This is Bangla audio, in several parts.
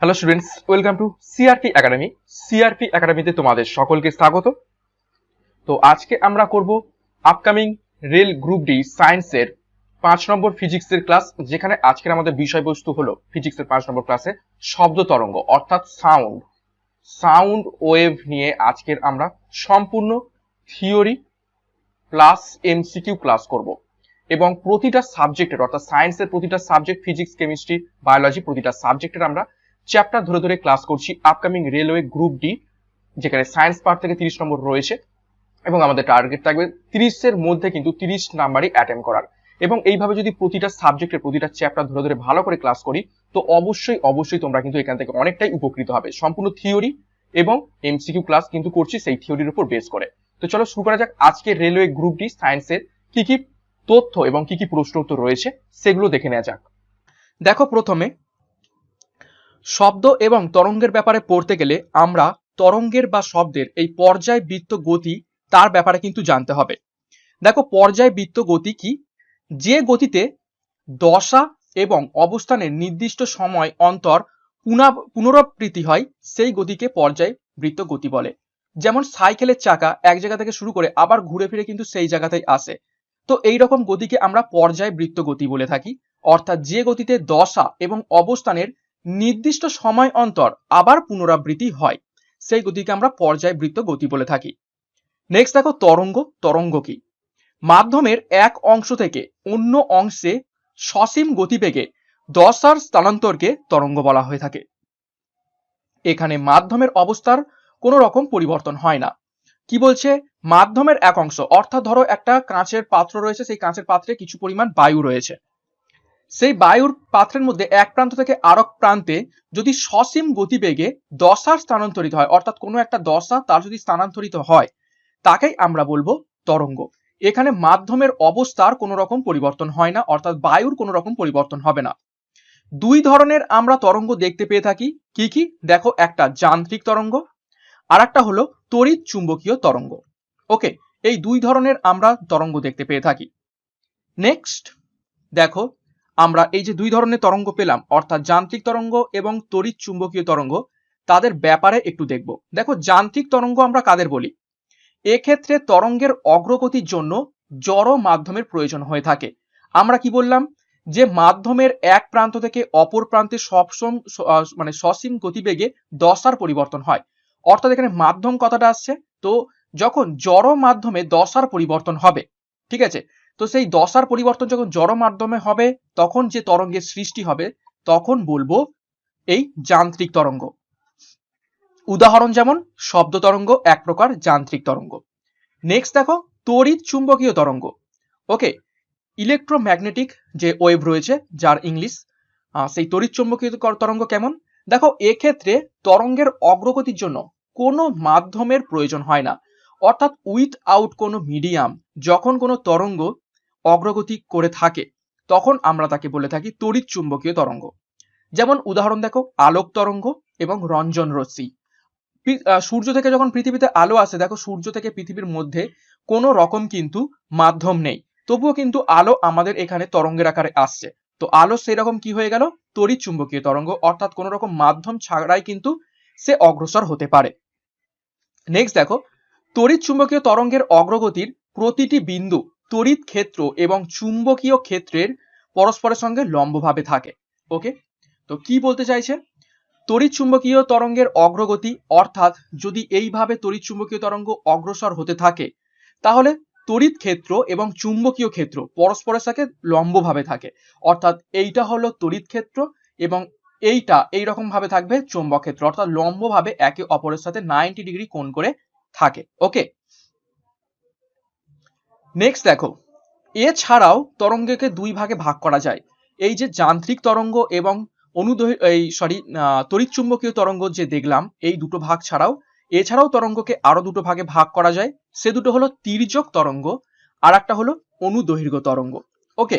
Hello students, welcome to CRP academy. CRP একাডেমিতে তোমাদের সকলকে স্বাগত। তো আজকে আমরা করব আপকামিং রেল গ্রুপ ডি সায়েন্সের 5 নম্বর ফিজিক্সের ক্লাস, যেখানে আজকের আমাদের বিষয়বস্তু হলো ফিজিক্সের 5 নম্বর ক্লাসে শব্দ তরঙ্গ অর্থাৎ সাউন্ড ওয়েভ নিয়ে আজকের আমরা সম্পূর্ণ থিওরি প্লাস এমসিকিউ ক্লাস করব। এবং প্রতিটা সাবজেক্টের অর্থাৎ সায়েন্সের প্রতিটা সাবজেক্ট, ফিজিক্স, কেমিস্ট্রি, বায়োলজি, প্রতিটা সাবজেক্টের আমরা চ্যাপ্টার ধরে ধরে ক্লাস করছি আপকামিং রেলওয়ে গ্রুপ ডি, যেখানে সায়েন্স পার্ট থেকে 30 নম্বর রয়েছে এবং আমাদের টার্গেট থাকবে 30-এর মধ্যে কিন্তু 30 নাম্বারই অ্যাটেম্প করার। এবং এইভাবে যদি প্রতিটা সাবজেক্টের প্রতিটা চ্যাপ্টার ধরে ধরে ভালো করে ক্লাস করি, তো অবশ্যই তোমরা কিন্তু এখান থেকে অনেকটাই উপকৃত হবে। সম্পূর্ণ থিওরি এবং এমসিকিউ ক্লাস কিন্তু করছি সেই থিওরির উপর বেস করে। তো চলো শুরু করা যাক। আজকে রেলওয়ে গ্রুপ ডি সায়েন্সের কি কি তথ্য এবং কি কি প্রশ্ন উত্তর রয়েছে সেগুলো দেখে নেওয়া যাক। দেখো, প্রথমে শব্দ এবং তরঙ্গের ব্যাপারে পড়তে গেলে আমরা তরঙ্গের বা শব্দের এই পর্যায়বৃত্ত গতি তার ব্যাপারে কিন্তু জানতে হবে। দেখো, পর্যায়বৃত্ত গতি কি? যে গতিতে দশা এবং অবস্থানের নির্দিষ্ট সময় অন্তর পুনরাবৃত্তি হয় সেই গতিকে পর্যায়বৃত্ত গতি বলে। যেমন সাইকেলের চাকা এক জায়গা থেকে শুরু করে আবার ঘুরে ফিরে কিন্তু সেই জায়গাতেই আসে। তো এই রকম গতিকে আমরা পর্যায়বৃত্ত গতি বলে থাকি। অর্থাৎ যে গতিতে দশা এবং অবস্থানের নির্দিষ্ট সময় অন্তর আবার পুনরাবৃত্তি হয় সেই গতিকে আমরা পর্যায়বৃত্ত গতি বলে থাকি। নেক্সট দেখো, তরঙ্গ কি? মাধ্যমের এক অংশ থেকে অন্য অংশে সসীম গতিবেগে দশার স্থানান্তরকে তরঙ্গ বলা হয়ে থাকে। এখানে মাধ্যমের অবস্থার কোনো রকম পরিবর্তন হয় না। কি বলছে? মাধ্যমের এক অংশ, অর্থাৎ ধরো একটা কাঁচের পাত্র রয়েছে, সেই কাঁচের পাত্রে কিছু পরিমাণ বায়ু রয়েছে। সেই বায়ুর পাত্রের মধ্যে এক প্রান্ত থেকে আরেক প্রান্তে যদি সসীম গতিবেগে দশার স্থানান্তরিত হয়, অর্থাৎ কোনো একটা দশা তার যদি স্থানান্তরিত হয়, তাকেই আমরা বলবো তরঙ্গ। এখানে মাধ্যমের অবস্থার কোনো রকম পরিবর্তন হয় না, অর্থাৎ বায়ুর কোনো রকম পরিবর্তন হবে না। দুই ধরনের আমরা তরঙ্গ দেখতে পেয়ে থাকি। কি কি? দেখো, একটা যান্ত্রিক তরঙ্গ আর একটা হলো তড়িৎ চুম্বকীয় তরঙ্গ। ওকে, এই দুই ধরনের আমরা তরঙ্গ দেখতে পেয়ে থাকি। নেক্সট দেখো, আমরা এই যে দুই ধরনের তরঙ্গ পেলাম, অর্থাৎ যান্ত্রিক তরঙ্গ এবং তড়িৎ চুম্বকীয় তরঙ্গ, তাদের ব্যাপারে একটু দেখব। দেখো, যান্ত্রিক তরঙ্গ আমরা কাদের বলি? এক্ষেত্রে তরঙ্গের অগ্রগতির জন্য জড় মাধ্যমের প্রয়োজন হয়ে থাকে। আমরা কি বললাম? যে মাধ্যমের এক প্রান্ত থেকে অপর প্রান্তে সসীম গতিবেগে দশার পরিবর্তন হয়। অর্থাৎ এখানে মাধ্যম কথাটা আসছে। তো যখন জড় মাধ্যমে দশার পরিবর্তন হবে, ঠিক আছে, তো সেই দশার পরিবর্তন যখন জড় মাধ্যমে হবে, তখন যে তরঙ্গের সৃষ্টি হবে তখন বলবো এই যান্ত্রিক তরঙ্গ। উদাহরণ যেমন শব্দ তরঙ্গ এক প্রকার যান্ত্রিক তরঙ্গ। নেক্সট দেখো, তড়িৎ চুম্বকীয় তরঙ্গ। ওকে, ইলেকট্রোম্যাগনেটিক যে ওয়েভ রয়েছে যার ইংলিশ, সেই তড়িৎ চুম্বকীয় তরঙ্গ কেমন? দেখো, এক্ষেত্রে তরঙ্গের অগ্রগতির জন্য কোনো মাধ্যমের প্রয়োজন হয় না। অর্থাৎ উইথআউট কোনো মিডিয়াম যখন কোনো তরঙ্গ অগ্রগতি করে থাকে তখন আমরা তাকে বলে থাকি তড়িৎ চুম্বকীয় তরঙ্গ। যেমন উদাহরণ দেখো, আলোক তরঙ্গ এবং রঞ্জন রশ্মি। সূর্য থেকে যখন পৃথিবীতে আলো আসে, দেখো সূর্য থেকে পৃথিবীর মধ্যে কোনো রকম কিন্তু মাধ্যম নেই, তবুও কিন্তু আলো আমাদের এখানে তরঙ্গের আকারে আসছে। তো আলো সেই রকম কি হয়ে গেল? তড়িৎ চুম্বকীয় তরঙ্গ, অর্থাৎ কোনো রকম মাধ্যম ছাড়াই কিন্তু সে অগ্রসর হতে পারে। নেক্সট দেখো, তড়িৎ চুম্বকীয় তরঙ্গের অগ্রগতির প্রতিটি বিন্দু তড়িৎ ক্ষেত্র এবং চুম্বকীয় ক্ষেত্রের পরস্পরের সঙ্গে লম্বভাবে থাকে। ওকে, তো কি বলতে চাইছে? তড়িৎ চুম্বকীয় তরঙ্গের অগ্রগতি, অর্থাৎ যদি এইভাবে তড়িৎ চুম্বকীয় তরঙ্গ অগ্রসর হতে থাকে তাহলে তড়িৎ ক্ষেত্র এবং চুম্বকীয় ক্ষেত্র পরস্পরের সাথে লম্বভাবে থাকে। অর্থাৎ এইটা হলো তড়িৎ ক্ষেত্র এবং এইটা এইরকম ভাবে থাকবে চুম্বক ক্ষেত্র, অর্থাৎ লম্বভাবে একে অপরের সাথে 90 ডিগ্রি কোণ করে থাকে। ওকে, নেক্সট দেখো, এছাড়াও তরঙ্গকে দুই ভাগে ভাগ করা যায়। এই যে যান্ত্রিক তরঙ্গ এবং তড়িৎ চুম্বকীয় তরঙ্গ যে দেখলাম, এই দুটো ভাগ ছাড়াও এছাড়াও তরঙ্গকে আরো দুটো ভাগে ভাগ করা যায়। সে দুটো হলো তির্যক তরঙ্গ আর একটা হলো অনুদৈর্ঘ্য তরঙ্গ। ওকে,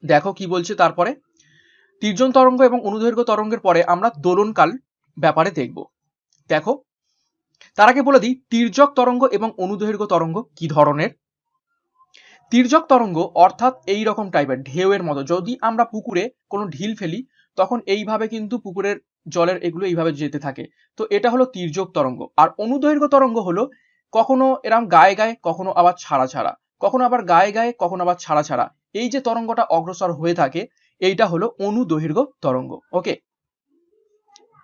দেখো কি বলছে তারপরে। তির্যক তরঙ্গ এবং অনুদৈর্ঘ্য তরঙ্গের পরে আমরা দোলনকাল ব্যাপারে দেখব। দেখো, তার আগে বলে দিই তির্যক তরঙ্গ এবং অনুদৈর্ঘ্য তরঙ্গ কি ধরনের। তির্যক তরঙ্গ অর্থাৎ এই রকম টাইপের ঢেউয়ের মতো। যদি আমরা পুকুরে কোনো ঢিল ফেলি তখন এইভাবে কিন্তু পুকুরের জলের এগুলো এইভাবে যেতে থাকে। তো এটা হলো তির্যক তরঙ্গ। আর অনুদৈর্ঘ্য তরঙ্গ হলো কখনো এরম গায়ে গায়ে, কখনো আবার ছাড়া ছাড়া, কখনো আবার গায়ে গায়ে, কখনো আবার ছাড়া ছাড়া, এই যে তরঙ্গটা অগ্রসর হয়ে থাকে এইটা হলো অনুদৈর্ঘ্য তরঙ্গ। ওকে,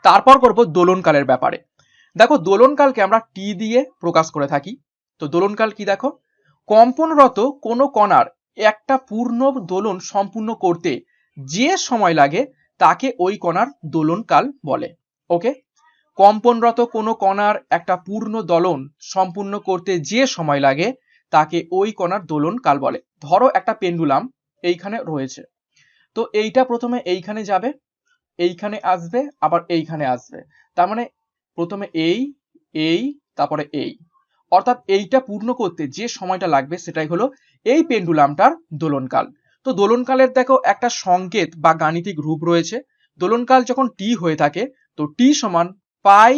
তারপর করব দোলনকালের ব্যাপারে। দেখো দোলনকালকে আমরা টি দিয়ে প্রকাশ করে থাকি। তো দোলনকাল কি দেখো, কম্পনরত কোনো কণার একটা পূর্ণ দোলন সম্পূর্ণ করতে যে সময় লাগে তাকে ওই কণার দোলনকাল বলে। ওকে, কম্পনরত কোনো কণার একটা পূর্ণ দোলন সম্পূর্ণ করতে যে সময় লাগে তাকে ওই কণার দোলনকাল বলে। ধরো একটা পেন্ডুলাম এইখানে রয়েছে, তো এইটা প্রথমে এইখানে যাবে, এইখানে আসবে, আবার এইখানে আসবে, তার মানে প্রথমে এই তারপরে এই, অর্থাৎ এইটা পূর্ণ করতে যে সময়টা লাগবে সেটাই হলো এই পেন্ডুলামটার দোলনকাল। তো দোলনকালের দেখো একটা সংকেত বা গাণিতিক রূপ রয়েছে। দোলনকাল যখন টি হয়ে থাকে তো টি সমান পাই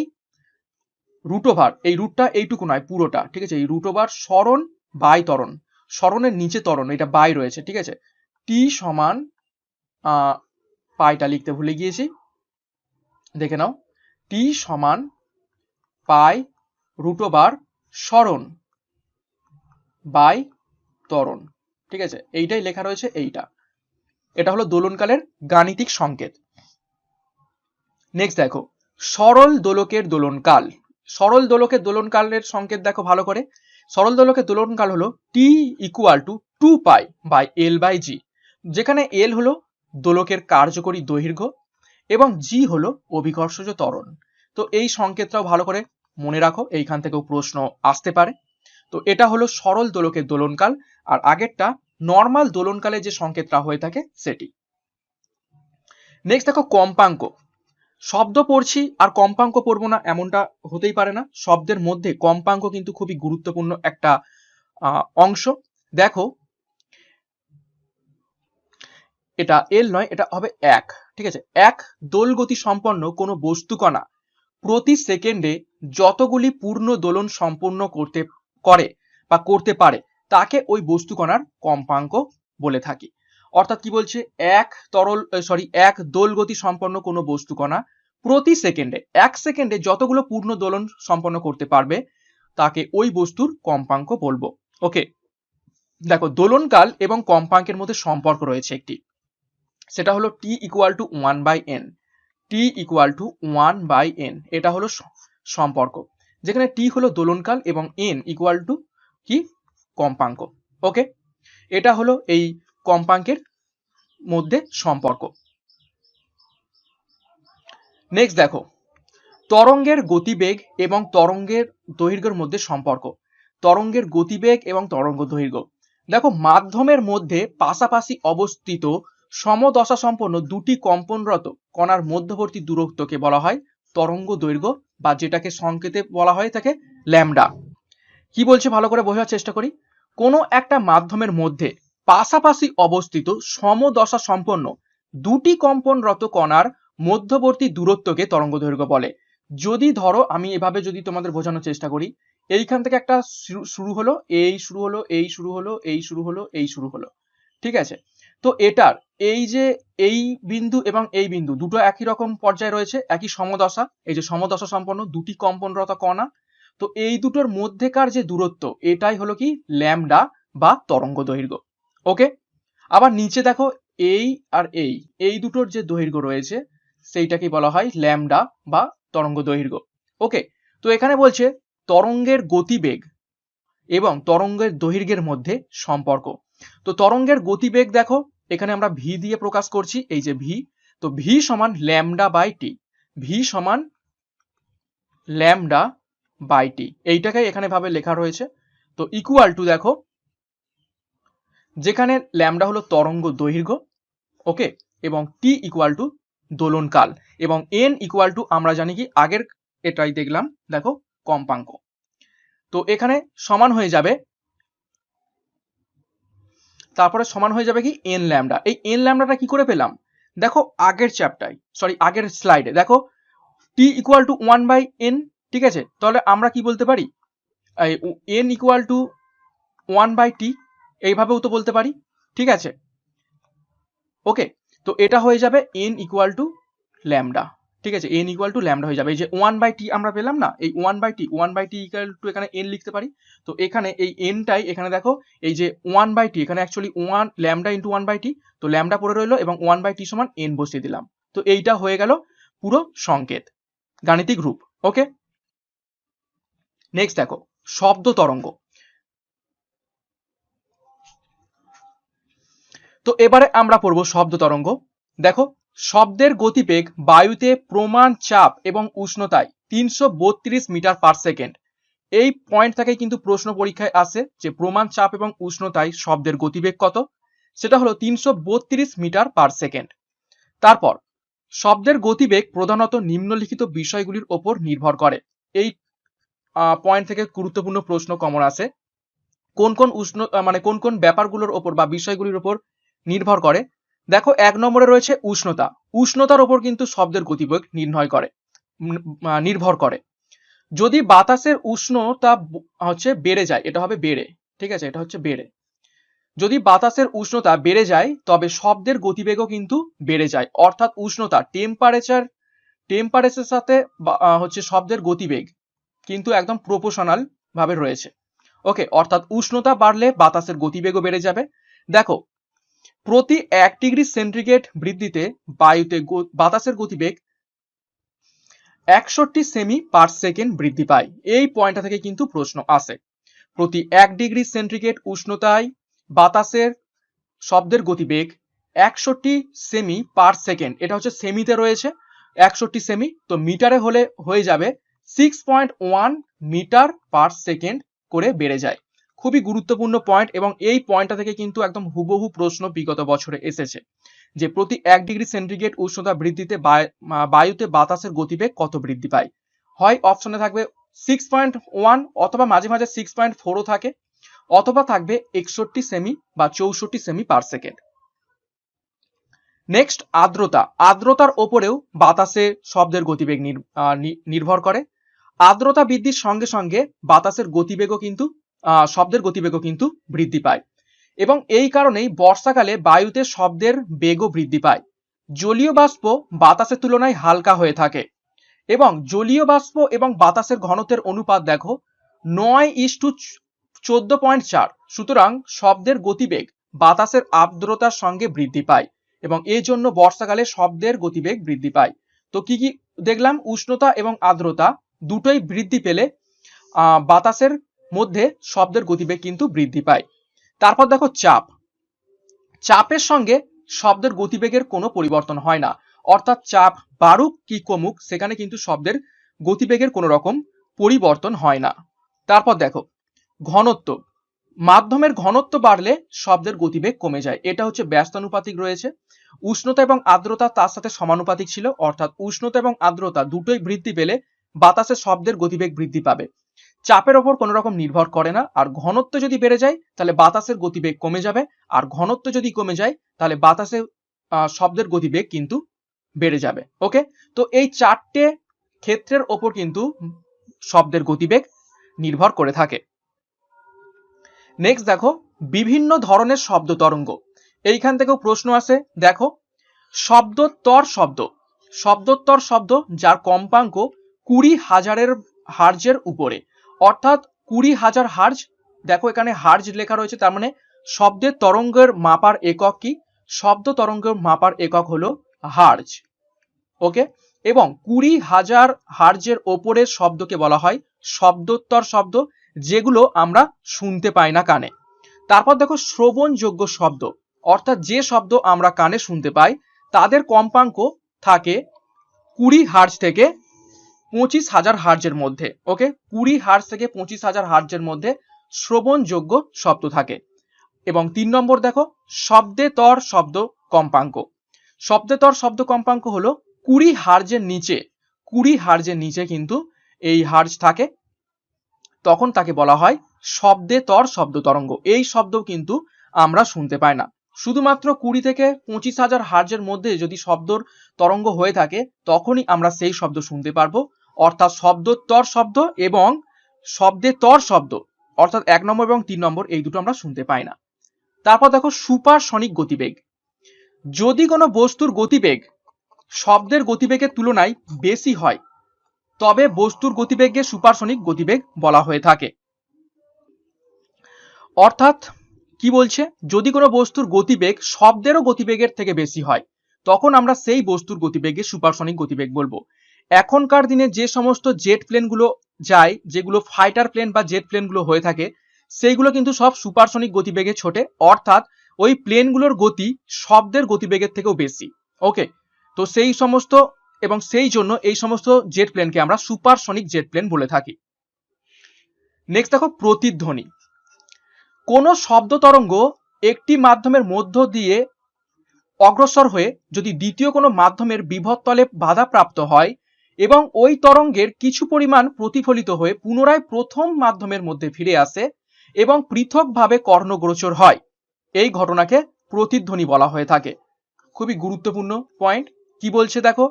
রুট ওভার, এই রুটটা এইটুকু নয় পুরোটা, ঠিক আছে, এই রুট ওভার সরণ বাই ত্বরণ, সরণের নিচে ত্বরণ, এটা বাই রয়েছে, ঠিক আছে, টি সমান পাইটা লিখতে ভুলে গিয়েছি, দেখে নাও, টি সমান পাই রুট ওভার সরণ বাই ত্বরণ, ঠিক আছে, এইটাই লেখা রয়েছে এইটা। এটা হলো দোলনকালের গাণিতিক সংকেত। নেক্সট দেখো সরল দোলকের দোলনকাল। সরল দোলকের দোলনকালের সংকেত দেখো ভালো করে। সরল দোলকের দোলনকাল হলো T equal to 2 pi by L by g, যেখানে এল হলো দোলকের কার্যকরী দৈর্ঘ্য এবং জি হলো অভিকর্ষজ ত্বরণ। তো এই সংকেতটাও ভালো করে মনে রাখো, এইখান থেকেও প্রশ্ন আসতে পারে। তো এটা হলো সরল দোলকের দোলনকাল, আর আগেরটা নর্মাল দোলনকালে যে সংকেতটা হয়ে থাকে সেটি। নেক্সট দেখো কম্পাঙ্ক। শব্দ পড়ছি আর কম্পাঙ্ক পড়বো না এমনটা হতেই পারে না, শব্দের মধ্যে কম্পাঙ্ক কিন্তু খুবই গুরুত্বপূর্ণ একটা অংশ। দেখো এটা এল নয়, এটা হবে এক, ঠিক আছে, এক দোল গতি সম্পন্ন কোনো বস্তুকণা প্রতি সেকেন্ডে যতগুলি পূর্ণ দোলন সম্পূর্ণ করতে পারে তাকে ওই বস্তুকণার কম্পাঙ্ক বলে থাকি। অর্থাৎ কি বলছে, এক দোল গতি সম্পন্ন কোনো বস্তুকণা প্রতি সেকেন্ডে, এক সেকেন্ডে যতগুলো পূর্ণ দোলন সম্পন্ন করতে পারবে তাকে ওই বস্তুর কম্পাঙ্ক বলবো। ওকে, দেখো দোলনকাল এবং কম্পাঙ্কের মধ্যে সম্পর্ক রয়েছে একটি, সেটা হলো T equal to 1/n, T equal to 1/n, এটা হলো সম্পর্ক, যেখানে টি হলো দোলনকাল এবং n ইকুয়াল টু কি, কম্পাঙ্ক। ওকে, এটা হলো এই কম্পাঙ্কের মধ্যে সম্পর্ক। নেক্সট দেখো তরঙ্গের গতিবেগ এবং তরঙ্গের দৈর্ঘ্যের মধ্যে সম্পর্ক। তরঙ্গের গতিবেগ এবং তরঙ্গ দৈর্ঘ্য, দেখো মাধ্যমের মধ্যে পাশাপাশি অবস্থিত সমদশা সম্পন্ন দুটি কম্পনরত কণার মধ্যবর্তী দূরত্বকে বলা হয় তরঙ্গ দৈর্ঘ্য, বা যেটাকে সংকেতে বলা হয় থাকে ল্যামডা। কি বলছে ভালো করে বোঝার চেষ্টা করি। কোনো একটা মাধ্যমের মধ্যে পাশাপাশি অবস্থিত সমদশা সম্পন্ন দুটি কম্পনরত কণার মধ্যবর্তী দূরত্বকে তরঙ্গ দৈর্ঘ্য বলে। যদি ধরো আমি এভাবে যদি তোমাদের বোঝানোর চেষ্টা করি, এইখান থেকে একটা শুরু হলো, এই শুরু হলো, এই শুরু হলো, এই শুরু হলো, এই শুরু হলো, ঠিক আছে, তো এটার এই যে এই বিন্দু এবং এই বিন্দু দুটো একই রকম পর্যায়ে রয়েছে, একই সমদশা, এই যে সমদশা সম্পন্ন দুটি কম্পনরত কণা, তো এই দুটোর মধ্যেকার যে দূরত্ব এটাই হলো কি ল্যামডা বা তরঙ্গ দৈর্ঘ্য। ওকে, আবার নিচে দেখো এই আর এই দুটোর যে দৈর্ঘ্য রয়েছে সেইটাকে বলা হয় ল্যামডা বা তরঙ্গ দৈর্ঘ্য। ওকে, তো এখানে বলছে তরঙ্গের গতিবেগ এবং তরঙ্গের দৈর্ঘ্যের মধ্যে সম্পর্ক। তো তরঙ্গের গতিবেগ দেখো এখানে আমরা ভি দিয়ে প্রকাশ করছি, এই যে ভি, তো ভি সমান ল্যামডা বাই টি, ভি সমান ল্যামডা বাই টি, এইটাকে এখানে ভাবে লেখা রয়েছে। তো ইকুয়াল টু দেখো, যেখানে ল্যামডা হলো তরঙ্গ দৈর্ঘ্য, ওকে, এবং টি ইকুয়াল টু দোলনকাল, এবং এন ইকুয়াল টু আমরা জানি কি আগের এটাই দেখলাম, দেখো কম্পাঙ্ক। তো এখানে সমান হয়ে যাবে, তারপরে সমান হয়ে যাবে কি এন ল্যামডা। এই এন ল্যামডাটা কি করে পেলাম, দেখো আগের স্লাইডে দেখো টি ইকুয়াল টু 1/n, ঠিক আছে, তাহলে আমরা কি বলতে পারি, এন ইকুয়াল টু 1/t, এইভাবেও তো বলতে পারি, ঠিক আছে। ওকে, তো এটা হয়ে যাবে n ইকুয়াল টু ল্যামডা। ঠিক আছে, n ইকুয়াল টু ল্যামডা হয়ে যাবে। এই যে 1/t আমরা পেলাম না, এই 1/t ইকুয়াল টু এখানে n লিখতে পারি। তো এখানে এই nটাই এখানে দেখো এই যে 1/t এখানে অ্যাকচুয়ালি 1 ল্যামডা ইন্টু 1/t, তো ল্যামডা পড়ে রইলো এবং 1/t সমান n বসিয়ে দিলাম। তো এইটা হয়ে গেল পুরো সংকেত, গাণিতিক রূপ। ওকে, নেক্সট দেখো শব্দ তরঙ্গ। তো এবারে আমরা পড়বো শব্দ তরঙ্গ। দেখো শব্দের গতিবেগ বায়ুতে প্রমাণ চাপ এবং উষ্ণতায় 332 মিটার পার সেকেন্ড। এই পয়েন্ট থেকে কিন্তু প্রশ্ন পরীক্ষায় আসে যে প্রমাণ চাপ এবং উষ্ণতায় শব্দের গতিবেগ কত, সেটা হলো 332 মিটার পার সেকেন্ড। তারপর শব্দের গতিবেগ প্রধানত নিম্নলিখিত বিষয়গুলির ওপর নির্ভর করে। এই পয়েন্ট থেকে গুরুত্বপূর্ণ প্রশ্ন কমন আসে, কোন কোন কোন কোন ব্যাপারগুলোর ওপর বা বিষয়গুলির ওপর নির্ভর করে। দেখো 1 নম্বরে রয়েছে উষ্ণতা। উষ্ণতার ওপর কিন্তু শব্দের গতিবেগ নির্ভর করে। যদি বাতাসের উষ্ণতা হচ্ছে বেড়ে যায়, এটা হবে বেড়ে, ঠিক আছে, এটা হচ্ছে বেড়ে। যদি বাতাসের উষ্ণতা বেড়ে যায় তবে শব্দের গতিবেগও কিন্তু বেড়ে যায়। অর্থাৎ উষ্ণতা টেম্পারেচারের সাথে হচ্ছে শব্দের গতিবেগ কিন্তু একদম প্রপোর্শনাল ভাবে রয়েছে। ওকে, অর্থাৎ উষ্ণতা বাড়লে বাতাসের গতিবেগও বেড়ে যাবে। দেখো প্রতি 1 ডিগ্রি সেন্টিগ্রেড বৃদ্ধিতে বায়ুতে বাতাসের গতিবেগ 61 সেমি পার সেকেন্ড বৃদ্ধি পায়। এই পয়েন্টটা থেকে কিন্তু প্রশ্ন আসে। প্রতি 1 ডিগ্রি সেন্টিগ্রেড উষ্ণতায় বাতাসের শব্দের গতিবেগ 61 সেমি পার সেকেন্ড, এটা হচ্ছে সেমিতে রয়েছে 61 সেমি, তো মিটারে হলে হয়ে যাবে 6.1 মিটার পার সেকেন্ড করে বেড়ে যায়। খুবই গুরুত্বপূর্ণ পয়েন্ট এবং এই পয়েন্টটা থেকে কিন্তু একদম হুবহু প্রশ্ন বিগত বছরে এসেছে যে প্রতি 1 ডিগ্রি সেন্টিগ্রেড উষ্ণতা বৃদ্ধিতে বায়ুতে বাতাসের গতিবেগ কত বৃদ্ধি পায়। হয় অপশনে থাকবে 6.1 অথবা মাঝে মাঝে 6.4ও থাকে, অথবা থাকবে 61 সেমি বা 64 সেমি পার সেকেন্ড। নেক্সট আর্দ্রতা। আর্দ্রতার ওপরেও বাতাসে শব্দের গতিবেগ নির্ভর করে। আর্দ্রতা বৃদ্ধির সঙ্গে সঙ্গে বাতাসের গতিবেগও কিন্তু শব্দের গতিবেগও কিন্তু বৃদ্ধি পায় এবং এই কারণেই বর্ষাকালে বায়ুতে শব্দের বেগও বৃদ্ধি পায়। জলীয় বাষ্প বাতাসের তুলনায় হালকা হয়ে থাকে এবং জলীয় বাষ্প এবং বাতাসের ঘনত্বের অনুপাত দেখো 9:14.4। সুতরাং শব্দের গতিবেগ বাতাসের আর্দ্রতার সঙ্গে বৃদ্ধি পায় এবং এই জন্য বর্ষাকালে শব্দের গতিবেগ বৃদ্ধি পায়। তো কি কি দেখলাম, উষ্ণতা এবং আর্দ্রতা দুটোই বৃদ্ধি পেলে বাতাসের মধ্যে শব্দের গতিবেগ কিন্তু বৃদ্ধি পায়। তারপর দেখো চাপ। চাপের সঙ্গে শব্দের গতিবেগের কোনো পরিবর্তন হয় না, অর্থাৎ চাপ বাড়ুক কি কমুক সেখানে কিন্তু শব্দের গতিবেগের কোনো রকম পরিবর্তন হয় না। তারপর দেখো ঘনত্ব। মাধ্যমের ঘনত্ব বাড়লে শব্দের গতিবেগ কমে যায়, এটা হচ্ছে ব্যস্তানুপাতিক রয়েছে। উষ্ণতা এবং আর্দ্রতা তার সাথে সমানুপাতিক ছিল, অর্থাৎ উষ্ণতা এবং আর্দ্রতা দুটোই বৃদ্ধি পেলে বাতাসে শব্দের গতিবেগ বৃদ্ধি পাবে। চাপের ওপর কোনো রকম নির্ভর করে না। আর ঘনত্ব যদি বেড়ে যায় তাহলে বাতাসের গতিবেগ কমে যাবে, আর ঘনত্ব যদি কমে যায় তাহলে বাতাসে শব্দের গতিবেগ কিন্তু বেড়ে যাবে। ওকে, তো এই 4টে ক্ষেত্রের ওপর কিন্তু শব্দের গতিবেগ নির্ভর করে থাকে। নেক্সট দেখো বিভিন্ন ধরনের শব্দ তরঙ্গ। এইখান থেকেও প্রশ্ন আসে। দেখো শব্দোত্তর শব্দ যার কম্পাঙ্ক 20,000 হার্জের উপরে, অর্থাৎ 20,000 হার্জ। দেখো এখানে হার্জ লেখা রয়েছে, তার মানে শব্দের তরঙ্গের মাপার একক কি? শব্দ তরঙ্গের মাপার একক হলো হার্জ। ওকে, এবং 20,000 হার্জের ওপরের শব্দকে বলা হয় শব্দোত্তর শব্দ, যেগুলো আমরা শুনতে পাই না কানে। তারপর দেখো শ্রবণযোগ্য শব্দ, অর্থাৎ যে শব্দ আমরা কানে শুনতে পাই তাদের কম্পাঙ্ক থাকে 20 হার্জ থেকে 25,000 হার্জের মধ্যে। ওকে, 20 হার্জ থেকে 25,000 হার্জের মধ্যে শ্রবণযোগ্য শব্দ থাকে। এবং 3 নম্বর দেখো শব্দেতর শব্দ কম্পাঙ্ক। শব্দেতর শব্দ কম্পাঙ্ক হলো 20 হার্জের নিচে, 20 হার্জের নিচে কিন্তু এই হার্জ থাকে, তখন তাকে বলা হয় শব্দেতর শব্দ তরঙ্গ। এই শব্দ কিন্তু আমরা শুনতে পাই না। শুধুমাত্র 20 থেকে 25,000 হার্জের মধ্যে যদি শব্দর তরঙ্গ হয়ে থাকে তখনই আমরা সেই শব্দ শুনতে পারবো, অর্থাৎ শব্দোত্তর শব্দ এবং শব্দেতর শব্দ, অর্থাৎ 1 নম্বর এবং 3 নম্বর এই দুটো আমরা শুনতে পাই না। তারপর দেখো সুপারসনিক গতিবেগ। যদি কোনো বস্তুর গতিবেগ শব্দের গতিবেগের তুলনায় বেশি হয় তবে বস্তুর গতিবেগকে সুপারসনিক গতিবেগ বলা হয়ে থাকে। অর্থাৎ কি বলছে, যদি কোনো বস্তুর গতিবেগ শব্দেরও গতিবেগের থেকে বেশি হয় তখন আমরা সেই বস্তুর গতিবেগকে সুপারসনিক গতিবেগ বলবো। এখনকার দিনে যে সমস্ত জেট প্লেনগুলো যায়, যেগুলো ফাইটার প্লেন বা জেট প্লেনগুলো হয়ে থাকে, সেইগুলো কিন্তু সব সুপারসনিক গতিবেগে ছোটে, অর্থাৎ ওই প্লেনগুলোর গতি শব্দের গতিবেগের থেকেও বেশি। ওকে, তো সেই সমস্ত এবং সেই জন্য এই সমস্ত জেট প্লেনকে আমরা সুপারসনিক জেট প্লেন বলে থাকি। নেক্সট দেখো প্রতিধ্বনি। কোনো শব্দ তরঙ্গ একটি মাধ্যমের মধ্য দিয়ে অগ্রসর হয়ে যদি দ্বিতীয় কোনো মাধ্যমের বিভব তলে বাধাপ্রাপ্ত হয় এবং ওই তরঙ্গের কিছু পরিমাণ প্রতিফলিত হয়ে পুনরায় প্রথম মাধ্যমের মধ্যে ফিরে আসে এবং পৃথকভাবে কর্ণগোচর হয়, এই ঘটনাকে প্রতিধ্বনি বলা হয়ে থাকে। খুবই গুরুত্বপূর্ণ পয়েন্ট। কি বলছে দেখো,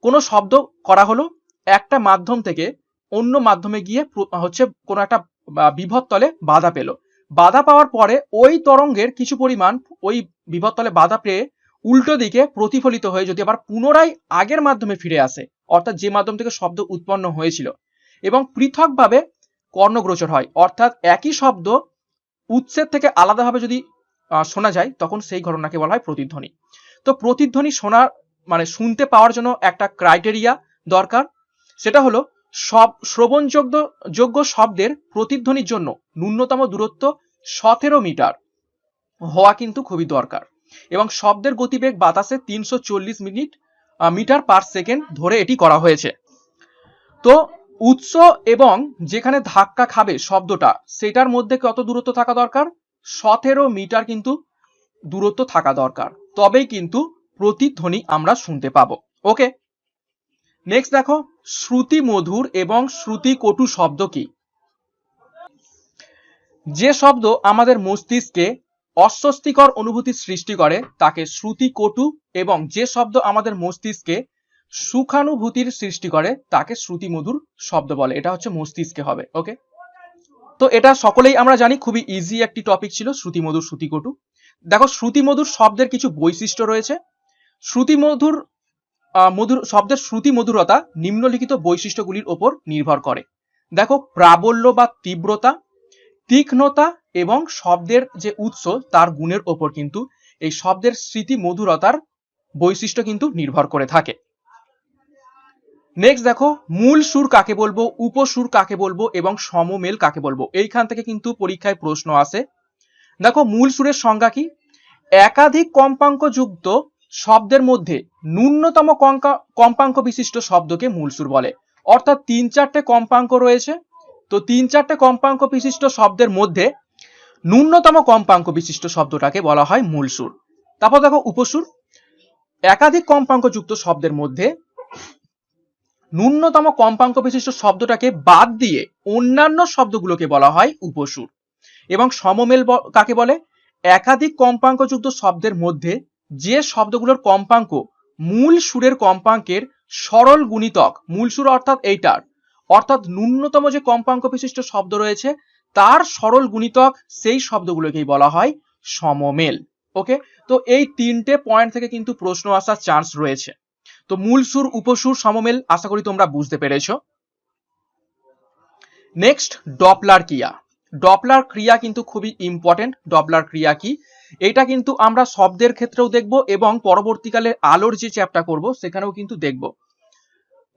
কোনো শব্দ করা হলো, একটা মাধ্যম থেকে অন্য মাধ্যমে গিয়ে হচ্ছে কোনো একটা বিভব তলে বাধা পেল, বাধা পাওয়ার পরে ওই তরঙ্গের কিছু পরিমাণ ওই বিভব তলে বাধা পেয়ে উল্টো দিকে প্রতিফলিত হয়ে যদি আবার পুনরায় আগের মাধ্যমে ফিরে আসে, অর্থাৎ যে মাধ্যম থেকে শব্দ উৎপন্ন হয়েছিল, এবং পৃথকভাবে কর্ণগোচর হয়, অর্থাৎ একই শব্দ উৎসের থেকে আলাদাভাবে যদি শোনা যায় তখন সেই ঘটনাকে বলা হয় প্রতিধ্বনি। তো প্রতিধ্বনি শোনার মানে শুনতে পাওয়ার জন্য একটা ক্রাইটেরিয়া দরকার, সেটা হলো সব শ্রবণযোগ্য শব্দের প্রতিধ্বনির জন্য ন্যূনতম দূরত্ব 17 মিটার হওয়া কিন্তু খুবই দরকার, এবং শব্দের গতিবেগ বাতাসে 340 মিটার পার সেকেন্ড ধরে এটি করা হয়েছে। তো উৎস এবং যেখানে ধাক্কা খাবে শব্দটা সেটার মধ্যে কত দূরত্ব থাকা দরকার? 17 মিটার কিন্তু দূরত্ব থাকা দরকার, তবেই কিন্তু প্রতিধ্বনি আমরা শুনতে পাবো। ওকে, নেক্সট দেখো শ্রুতি মধুর এবং শ্রুতি কটু শব্দ কি? যে শব্দ আমাদের মস্তিষ্কে অস্বস্তিকর অনুভূতি সৃষ্টি করে তাকে শ্রুতি কটু, এবং যে শব্দ আমাদের মস্তিষ্কে সুখানুভূতির সৃষ্টি করে তাকে শ্রুতি মধুর শব্দ বলে। এটা হচ্ছে মস্তিষ্কে হবে। ওকে, তো এটা সকলেই আমরা জানি, খুবই ইজি একটি টপিক ছিল শ্রুতি মধুর শ্রুতি কটু। দেখো শ্রুতি মধুর শব্দের কিছু বৈশিষ্ট্য রয়েছে। শ্রুতি মধুর শব্দের শ্রুতি মধুরতা নিম্নলিখিত বৈশিষ্ট্যগুলির ওপর নির্ভর করে। দেখো প্রাবল্য বা তীব্রতা, তীক্ষ্ণতা এবং শব্দের যে উৎস তার গুণের ওপর কিন্তু এই শব্দের স্মৃতি মধুরতার বৈশিষ্ট্য কিন্তু নির্ভর করে থাকে। নেক্সট দেখো মূল সুর কাকে বলবো, উপসুর কাকে বলবো এবং সমমেল কাকে বলবো, এইখান থেকে কিন্তু পরীক্ষায় প্রশ্ন আসে। দেখো মূল সুরের সংজ্ঞা কি? একাধিক কম্পাঙ্ক যুক্ত শব্দের মধ্যে ন্যূনতম কম্পাঙ্ক বিশিষ্ট শব্দকে মূল সুর বলে। অর্থাৎ 3-4টে কম্পাঙ্ক রয়েছে, তো 3-4টে কম্পাঙ্ক বিশিষ্ট শব্দের মধ্যে ন্যূনতম কম্পাঙ্ক বিশিষ্ট শব্দটাকে বলা হয় মূল সুর। তারপর দেখো উপসুর, একাধিক কম্পাঙ্ক যুক্ত শব্দের মধ্যে ন্যূনতম কম্পাঙ্ক বিশিষ্ট শব্দটাকে বাদ দিয়ে অন্যান্য শব্দগুলোকে বলা হয় উপসুর। এবং সমমেল কাকে বলে? একাধিক কম্পাঙ্ক যুক্ত শব্দের মধ্যে যে শব্দগুলোর কম্পাঙ্ক মূল সুরের কম্পাঙ্কের সরল গুণিতক, মূল সুর অর্থাৎ এইটার, অর্থাৎ ন্যূনতম যে কম্পাঙ্ক বিশিষ্ট শব্দ রয়েছে তার সরল গুণিতক, সেই শব্দগুলোকেই বলা হয় সমমেল। ওকে, তো এই 3টে পয়েন্ট থেকে কিন্তু প্রশ্ন আসার চান্স রয়েছে। তো মূল সুর, উপসুর, সমমেল আশা করি তোমরা বুঝতে পেরেছো। নেক্সট ডপলার ক্রিয়া। ডপলার ক্রিয়া কিন্তু খুবই ইম্পর্টেন্ট। ডপলার ক্রিয়া কি এটা কিন্তু আমরা শব্দের ক্ষেত্রেও দেখব এবং পরবর্তীকালে আলোর যে চ্যাপ্টার করব সেখানেও কিন্তু দেখব।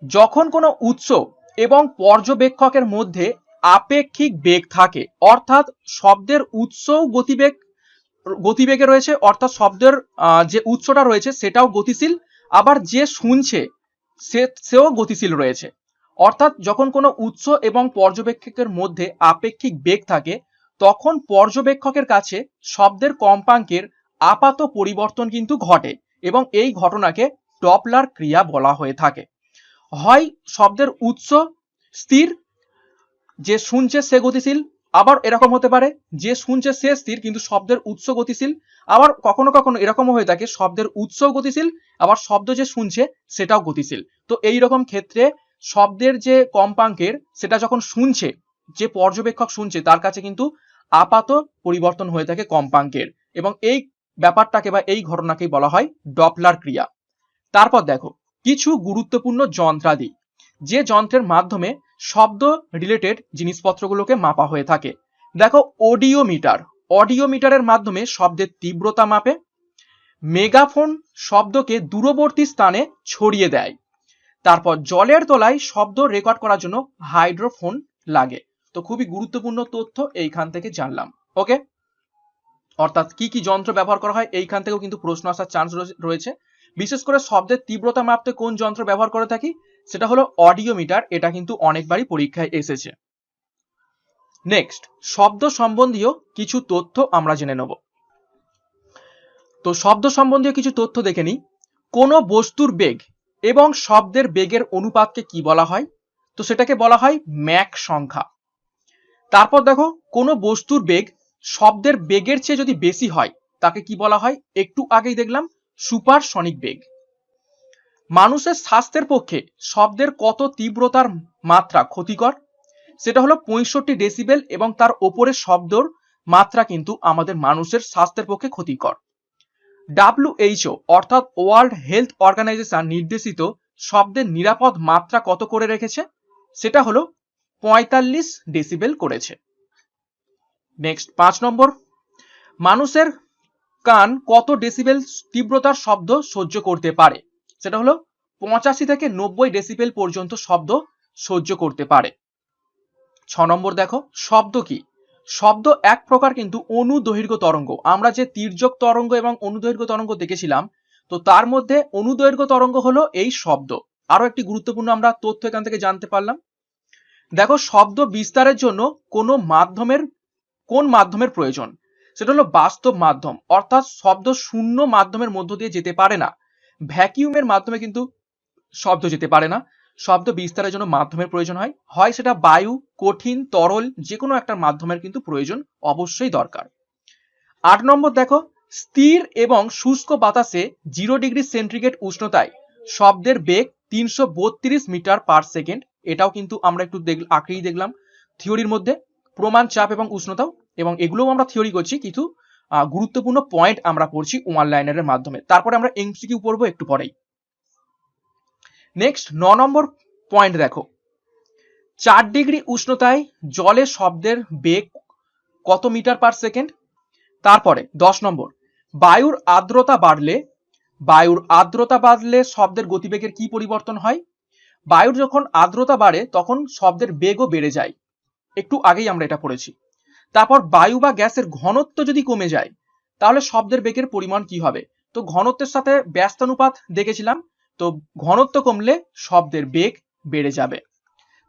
যখন কোনো উৎস এবং পর্যবেক্ষকের মধ্যে আপেক্ষিক বেগ থাকে, অর্থাৎ শব্দের উৎসও গতিবেগে রয়েছে, অর্থাৎ শব্দের যে উৎসটা রয়েছে সেটাও গতিশীল, আবার যে শুনছে সেও গতিশীল রয়েছে। অর্থাৎ যখন কোনো উৎস এবং পর্যবেক্ষকের মধ্যে আপেক্ষিক বেগ থাকে তখন পর্যবেক্ষকের কাছে শব্দের কম্পাঙ্কের আপাত পরিবর্তন কিন্তু ঘটে, এবং এই ঘটনাকে ডপলার ক্রিয়া বলা হয়ে থাকে। হয় শব্দের উৎস স্থির, যে শুনছে সে গতিশীল, আবার এরকম হতে পারে যে শুনছে সে স্থির কিন্তু শব্দের উৎস গতিশীল, আবার কখনো কখনো এরকম হয়ে থাকে শব্দের উৎসও গতিশীল আবার শব্দ যে শুনছে সেটাও গতিশীল। তো এই রকম ক্ষেত্রে শব্দের যে কম্পাঙ্কের সেটা যখন শুনছে, যে পর্যবেক্ষক শুনছে তার কাছে কিন্তু আপাত পরিবর্তন হয়ে থাকে কম্পাঙ্কের, এবং এই ব্যাপারটাকে বা এই ঘটনাকেই বলা হয় ডপলার ক্রিয়া। তারপর দেখো কিছু গুরুত্বপূর্ণ যন্ত্রাদি, যে যন্ত্রের মাধ্যমে শব্দ রিলেটেড জিনিসপত্রগুলোকে মাপা হয়ে থাকে। দেখো অডিওমিটার, অডিওমিটারের মাধ্যমে শব্দের তীব্রতা মাপে। মেগাফোন শব্দকে দূরবর্তী স্থানে ছড়িয়ে দেয়। তারপর জলের তলায় শব্দ রেকর্ড করার জন্য হাইড্রোফোন লাগে। তো খুবই গুরুত্বপূর্ণ তথ্য এইখান থেকে জানলাম। ওকে, অর্থাৎ কি কি যন্ত্র ব্যবহার করা হয় এইখান থেকেও কিন্তু প্রশ্ন আসার চান্স রয়েছে। বিশেষ করে শব্দের তীব্রতা মাপতে কোন যন্ত্র ব্যবহার করে থাকি, সেটা হলো অডিওমিটার। এটা কিন্তু অনেকবারই পরীক্ষায় এসেছে। নেক্সট, শব্দ সম্বন্ধীয় কিছু তথ্য আমরা জেনে নেব। তো শব্দ সম্বন্ধীয় কিছু তথ্য দেখে নিই। কোনো বস্তুর বেগ এবং শব্দের বেগের অনুপাতকে কি বলা হয়? তো সেটাকে বলা হয় ম্যাক সংখ্যা। তারপর দেখো কোনো বস্তুর বেগ শব্দের বেগের চেয়ে যদি বেশি হয় তাকে কি বলা হয়? একটু আগেই দেখলাম সুপারসনিক বেগ। মানুষের স্বাস্থ্যের পক্ষে শব্দের কত তীব্রতার মাত্রা ক্ষতিকর? সেটা হলো 65 ডেসিবেল এবং তার ওপরের শব্দর মাত্রা কিন্তু আমাদের মানুষের স্বাস্থ্যের পক্ষে ক্ষতিকর। WHO অর্থাৎ ওয়ার্ল্ড হেলথ অর্গানাইজেশন নির্দেশিত শব্দের নিরাপদ মাত্রা কত করে রেখেছে? সেটা হলো 45 ডেসিবেল করেছে। নেক্সট 5 নম্বর, মানুষের কান কত ডেসিবেল তীব্রতার শব্দ সহ্য করতে পারে? সেটা হলো 85 থেকে 90 ডেসিবেল পর্যন্ত শব্দ সহ্য করতে পারে। 6 নম্বর দেখো, শব্দ কি? শব্দ এক প্রকার কিন্তু অনুদৈর্ঘ্য তরঙ্গ। আমরা যে তির্যক তরঙ্গ এবং অনুদৈর্ঘ্য তরঙ্গ দেখেছিলাম, তো তার মধ্যে অনুদৈর্ঘ্য তরঙ্গ হলো এই শব্দ। আরো একটি গুরুত্বপূর্ণ আমরা তথ্য এখান থেকে জানতে পারলাম। দেখো শব্দ বিস্তারের জন্য কোন মাধ্যমের প্রয়োজন? সেটা হলো বাস্তব মাধ্যম, অর্থাৎ শব্দ শূন্য মাধ্যমের মধ্য দিয়ে যেতে পারে না। ভ্যাকিউমের মাধ্যমে কিন্তু শব্দ যেতে পারে না। শব্দ বিস্তারের জন্য মাধ্যমের প্রয়োজন হয় সেটা বায়ু, কঠিন, তরল, যে কোনো একটা মাধ্যমের কিন্তু প্রয়োজন অবশ্যই দরকার। 8 নম্বর দেখো, স্থির এবং শুষ্ক বাতাসে 0 ডিগ্রি সেন্টিগ্রেড উষ্ণতায় শব্দের বেগ 332 মিটার পার সেকেন্ড। এটাও কিন্তু আমরা একটু আঁকড়েই দেখলাম থিওরির মধ্যে, প্রমাণ, চাপ এবং উষ্ণতাও, এবং এগুলোও আমরা থিওরি করছি, কিছু গুরুত্বপূর্ণ পয়েন্ট আমরা পড়ছি ওয়ান লাইনারের মাধ্যমে। তারপরে আমরা এমসিকিউ পড়বো একটু পরেই। নেক্সট 9 নম্বর পয়েন্ট দেখো, 4 ডিগ্রি উষ্ণতায় জলে শব্দের বেগ কত মিটার পার সেকেন্ড? তারপরে 10 নম্বর, বায়ুর আর্দ্রতা বাড়লে শব্দের গতিবেগের কি পরিবর্তন হয়? বায়ুর যখন আর্দ্রতা বাড়ে তখন শব্দের বেগও বেড়ে যায়, একটু আগেই আমরা এটা পড়েছি। তারপর বায়ু বা গ্যাসের ঘনত্ব যদি কমে যায় তাহলে শব্দের বেগের পরিমাণ কি হবে? তো ঘনত্বের সাথে ব্যস্তানুপাত দেখেছিলাম, তো ঘনত্ব কমলে শব্দের বেগ বেড়ে যাবে।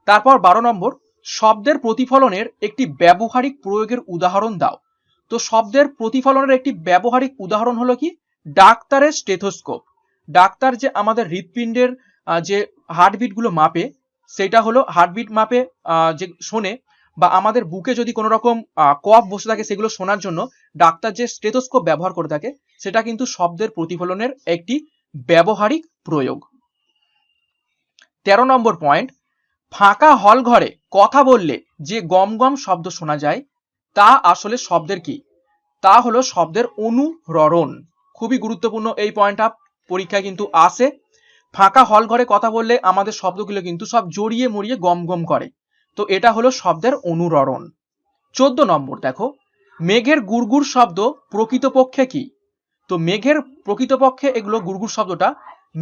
তারপর 12 নম্বর, শব্দের প্রতিফলনের একটি ব্যবহারিক প্রয়োগের উদাহরণ দাও। তো শব্দের প্রতিফলনের একটি ব্যবহারিক উদাহরণ হলো কি? ডাক্তারের স্টেথোস্কোপ। ডাক্তার যে আমাদের হৃৎপিণ্ডের যে হার্টবিট গুলো মাপে, সেটা হলো হার্টবিট মাপে যে শোনে, বা আমাদের বুকে যদি কোনো রকম কফ বসে থাকে সেগুলো শোনার জন্য ডাক্তার যে স্টেথোস্কোপ ব্যবহার করে থাকে, সেটা কিন্তু শব্দের প্রতিফলনের একটি ব্যবহারিক প্রয়োগ। 13 নম্বর পয়েন্ট, ফাঁকা হল ঘরে কথা বললে যে গম গম শব্দ শোনা যায় তা আসলে শব্দের কি? তা হলো শব্দের অনুরণন। খুবই গুরুত্বপূর্ণ এই পয়েন্টটা, পরীক্ষায় কিন্তু আসে। ফাঁকা হল ঘরে কথা বললে আমাদের শব্দগুলো কিন্তু সব জড়িয়ে মরিয়ে গম গম করে, তো এটা হলো শব্দের অনুরণন। 14 নম্বর দেখো, মেঘের গুড়গুড় শব্দ প্রকৃতপক্ষে কি? তো মেঘের প্রকৃতপক্ষে এগুলো গুড়গুড় শব্দটা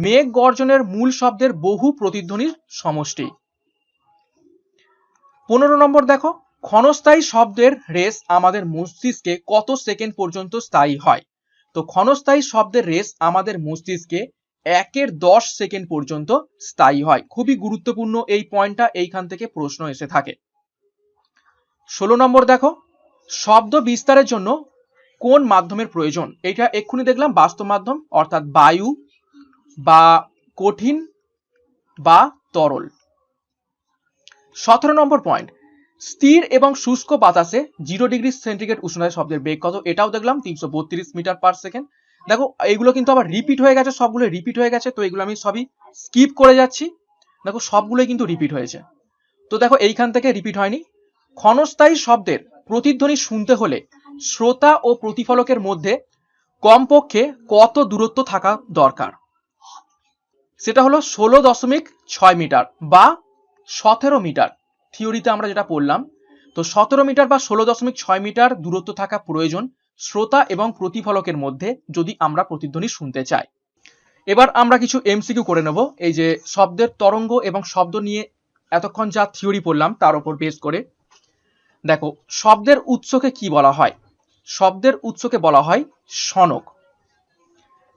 মেঘ গর্জনের মূল শব্দের বহু প্রতিধ্বনির সমষ্টি। 15 নম্বর দেখো, ক্ষণস্থায়ী শব্দের রেস আমাদের মস্তিষ্কে কত সেকেন্ড পর্যন্ত স্থায়ী হয়? তো ক্ষণস্থায়ী শব্দের রেস আমাদের মস্তিষ্কে 1/10 সেকেন্ড পর্যন্ত স্থায়ী হয়। খুবই গুরুত্বপূর্ণ এই পয়েন্টটা, এইখান থেকে প্রশ্ন এসে থাকে। 16 নম্বর দেখো, শব্দ বিস্তারের জন্য কোন মাধ্যমের প্রয়োজন? এটা এক্ষুনি দেখলাম বাস্তব মাধ্যম, অর্থাৎ বায়ু বা কঠিন বা তরল। 17 নম্বর পয়েন্ট, স্থির এবং শুষ্ক বাতাসে 0 ডিগ্রি সেন্টিগ্রেড উষ্ণতায় শব্দের বেগ কত? এটাও দেখলাম 332 মিটার পার সেকেন্ড। দেখো এগুলো কিন্তু আবার রিপিট হয়ে গেছে, সবগুলো রিপিট হয়ে গেছে, তো এগুলো আমি সবই স্কিপ করে যাচ্ছি। দেখো সবগুলোই কিন্তু রিপিট হয়েছে, তো দেখো এইখান থেকে রিপিট হয়নি। ক্ষণস্থায়ী শব্দের প্রতিধ্বনি শুনতে হলে শ্রোতা ও প্রতিফলকের মধ্যে কমপক্ষে কত দূরত্ব থাকা দরকার? সেটা হলো 16.6 মিটার বা 17 মিটার। থিওরিতে আমরা যেটা পড়লাম, তো 17 মিটার বা 16.6 মিটার দূরত্ব থাকা প্রয়োজন শ্রোতা এবং প্রতিফলকের মধ্যে, যদি আমরা প্রতিধ্বনি শুনতে চাই। এবার আমরা কিছু এমসিকিউ করে নেব এই যে শব্দের তরঙ্গ এবং শব্দ নিয়ে এতক্ষণ যা থিওরি পড়লাম তার উপর বেস করে। দেখো, শব্দের উৎসকে কি বলা হয়? শব্দের উৎসকে বলা হয় সনক।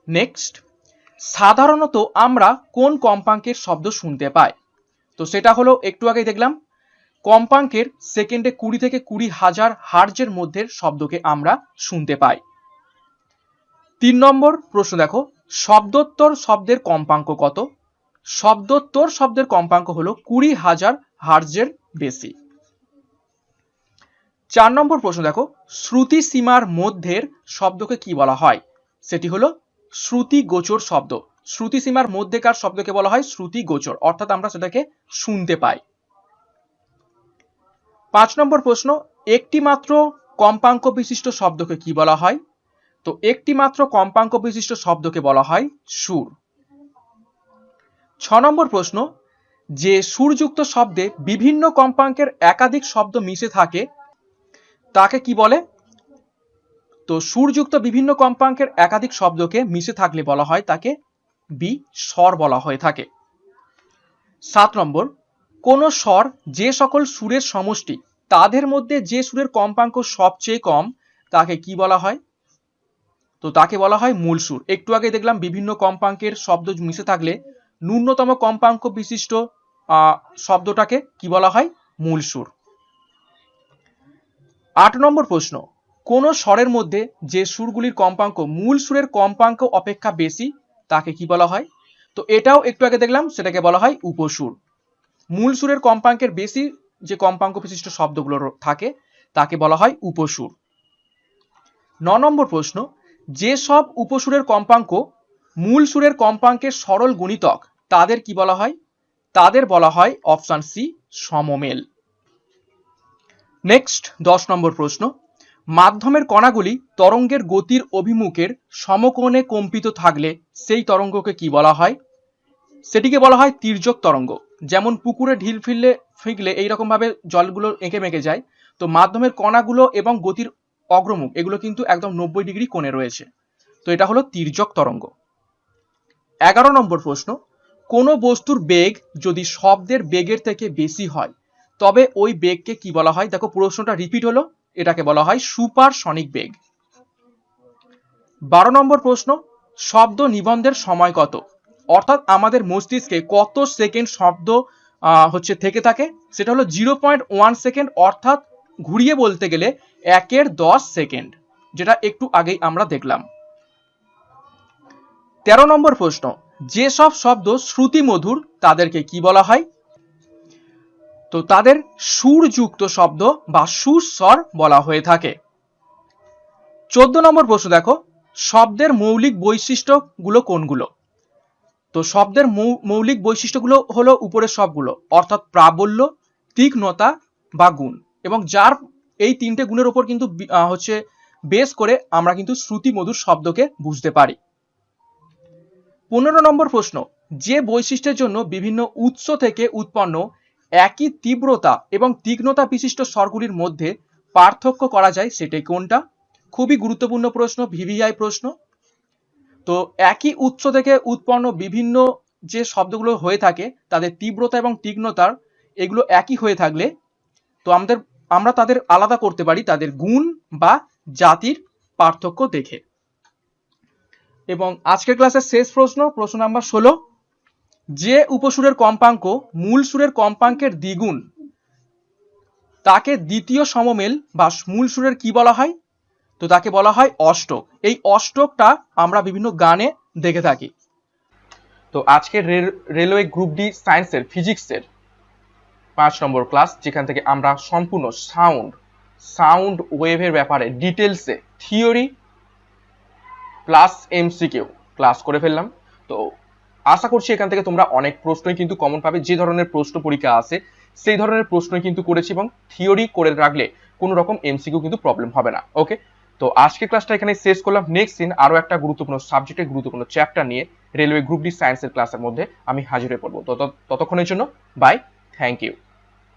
নেক্সট, সাধারণত আমরা কোন কম্পাঙ্কের শব্দ শুনতে পাই? তো সেটা হলো একটু আগেই দেখলাম, কম্পাঙ্কের সেকেন্ডে 20 থেকে 20,000 হার্জের মধ্যে শব্দকে আমরা শুনতে পাই। 3 নম্বর প্রশ্ন দেখো, শব্দোত্তর শব্দের কম্পাঙ্ক কত? শব্দোত্তর শব্দের কম্পাঙ্ক হলো 20,000 হার্জের বেশি। 4 নম্বর প্রশ্ন দেখো, শ্রুতি সীমার মধ্যের শব্দকে কি বলা হয়? সেটি হলো শ্রুতি গোচর শব্দ। শ্রুতি সীমার মধ্যেকার শব্দকে বলা হয় শ্রুতি গোচর, অর্থাৎ আমরা সেটাকে শুনতে পাই। 5 নম্বর প্রশ্ন, একটি মাত্র কম্পাঙ্ক বিশিষ্ট শব্দকে কি বলা হয়? তো একটি মাত্র কম্পাঙ্ক বিশিষ্ট শব্দকে বলা হয় সুর। 6 নম্বর প্রশ্ন, যে সুরযুক্ত শব্দে বিভিন্ন কম্পাঙ্কের একাধিক শব্দ মিশে থাকে তাকে কি বলে? তো সুরযুক্ত বিভিন্ন কম্পাঙ্কের একাধিক শব্দকে মিশে থাকলে বলা হয় তাকে স্বর বলা হয়ে থাকে। 7 নম্বর, কোন স্বর যে সকল সুরের সমষ্টি তাদের মধ্যে যে সুরের কম্পাঙ্ক সবচেয়ে কম তাকে কি বলা হয়? তো তাকে বলা হয় মূল সুর। একটু আগে দেখলাম বিভিন্ন কম্পাঙ্কের শব্দ মিশে থাকলে ন্যূনতম কম্পাঙ্ক বিশিষ্ট শব্দটাকে কি বলা হয়? মূল সুর। 8 নম্বর প্রশ্ন, কোন স্বরের মধ্যে যে সুরগুলির কম্পাঙ্ক মূল সুরের কম্পাঙ্ক অপেক্ষা বেশি তাকে কি বলা হয়? তো এটাও একটু আগে দেখলাম, সেটাকে বলা হয় উপসুর। মূল সুরের কম্পাঙ্কের বেশি যে কম্পাঙ্ক বিশিষ্ট শব্দগুলো থাকে তাকে বলা হয় উপসুর। 9 নম্বর প্রশ্ন, যে সব উপসুরের কম্পাঙ্ক মূল সুরের কম্পাঙ্কের সরল গুণিতক তাদের কি বলা হয়? তাদের বলা হয় অপশন সি সমমেল। নেক্সট 10 নম্বর প্রশ্ন, মাধ্যমের কণাগুলি তরঙ্গের গতির অভিমুখের সমকোণে কম্পিত থাকলে সেই তরঙ্গকে কি বলা হয়? সেটিকে বলা হয় তির্যক তরঙ্গ। যেমন পুকুরে ঢিল ফিরলে এইরকম ভাবে জলগুলো এঁকে মেঁকে যায়, তো মাধ্যমের কণাগুলো এবং গতির অগ্রমুখ এগুলো কিন্তু একদম 90 ডিগ্রি কোণে রয়েছে, তো এটা হলো তির্যক তরঙ্গ। 11 নম্বর প্রশ্ন, কোন বস্তুর বেগ যদি শব্দের বেগের থেকে বেশি হয় তবে ওই বেগকে কি বলা হয়? দেখো প্রশ্নটা রিপিট হলো, এটাকে বলা হয় সুপারসনিক বেগ। 12 নম্বর প্রশ্ন, শব্দ নিবন্ধের সময় কত? অর্থাৎ আমাদের মস্তিষ্কে কত সেকেন্ড শব্দ থেকে থাকে? সেটা হলো 0.1 সেকেন্ড, অর্থাৎ ঘুরিয়ে বলতে গেলে 1/10 সেকেন্ড, যেটা একটু আগেই আমরা দেখলাম। 13 নম্বর প্রশ্ন, যেসব শব্দ শ্রুতি মধুর তাদেরকে কি বলা হয়? তো তাদের সুরযুক্ত শব্দ বা সুস্বর বলা হয়ে থাকে। 14 নম্বর প্রশ্ন দেখো, শব্দের মৌলিক বৈশিষ্ট্যগুলো কোনগুলো? তো শব্দের মৌলিক বৈশিষ্ট্যগুলো হলো উপরের সবগুলো, অর্থাৎ প্রাবল্য, তীক্ষ্ণতা বা গুণ, এবং যার এই তিনটে গুণের উপর কিন্তু বেস করে আমরা কিন্তু শ্রুতি মধুর শব্দকে বুঝতে পারি। 15 নম্বর প্রশ্ন, যে বৈশিষ্ট্যের জন্য বিভিন্ন উৎস থেকে উৎপন্ন একই তীব্রতা এবং তীক্ষ্ণতা বিশিষ্ট স্বরগুলির মধ্যে পার্থক্য করা যায় সেটাই কোনটা? খুবই গুরুত্বপূর্ণ প্রশ্ন, ভিভিআই প্রশ্ন। তো একই উৎস থেকে উৎপন্ন বিভিন্ন যে শব্দগুলো হয়ে থাকে তাদের তীব্রতা এবং তীক্ষ্ণতার এগুলো একই হয়ে থাকলে তো আমরা তাদের আলাদা করতে পারি তাদের গুণ বা জাতির পার্থক্য দেখে। এবং আজকের ক্লাসের শেষ প্রশ্ন, প্রশ্ন নাম্বার 16, যে উপসুরের কম্পাঙ্ক মূল সুরের কম্পাঙ্কের দ্বিগুণ তাকে দ্বিতীয় সমমেল বা মূল সুরের কি বলা হয়? তো তাকে বলা হয় অষ্টক। এই অষ্টকটা আমরা বিভিন্ন গানে দেখে থাকি। তো আজকের রেলওয়ে গ্রুপ ডি সায়েন্সের ফিজিক্সের 5 নম্বর ক্লাস, যেখান থেকে আমরা সম্পূর্ণ সাউন্ড ওয়েভের ব্যাপারে ডিটেলসে থিওরি প্লাস এমসিকিউ ক্লাস করে ফেললাম। তো আশা করছি এখান থেকে তোমরা অনেক প্রশ্নই কিন্তু কমন পাবে। যে ধরনের প্রশ্ন পরীক্ষা আছে সেই ধরনের প্রশ্নই কিন্তু করেছি, এবং থিওরি করে রাখলে কোনো রকম এমসিকিউ কিন্তু প্রবলেম হবে না। ওকে, তো আজকে ক্লাসটা এখানে শেষ করলাম। নেক্সট দিন আরো একটা গুরুত্বপূর্ণ সাবজেক্টের গুরুত্বপূর্ণ চ্যাপ্টার নিয়ে রেলওয়ে গ্রুপ ডি সায়েন্সের ক্লাসের মধ্যে আমি হাজির হয়ে পড়বো। ততক্ষণের জন্য বাই, থ্যাংক ইউ।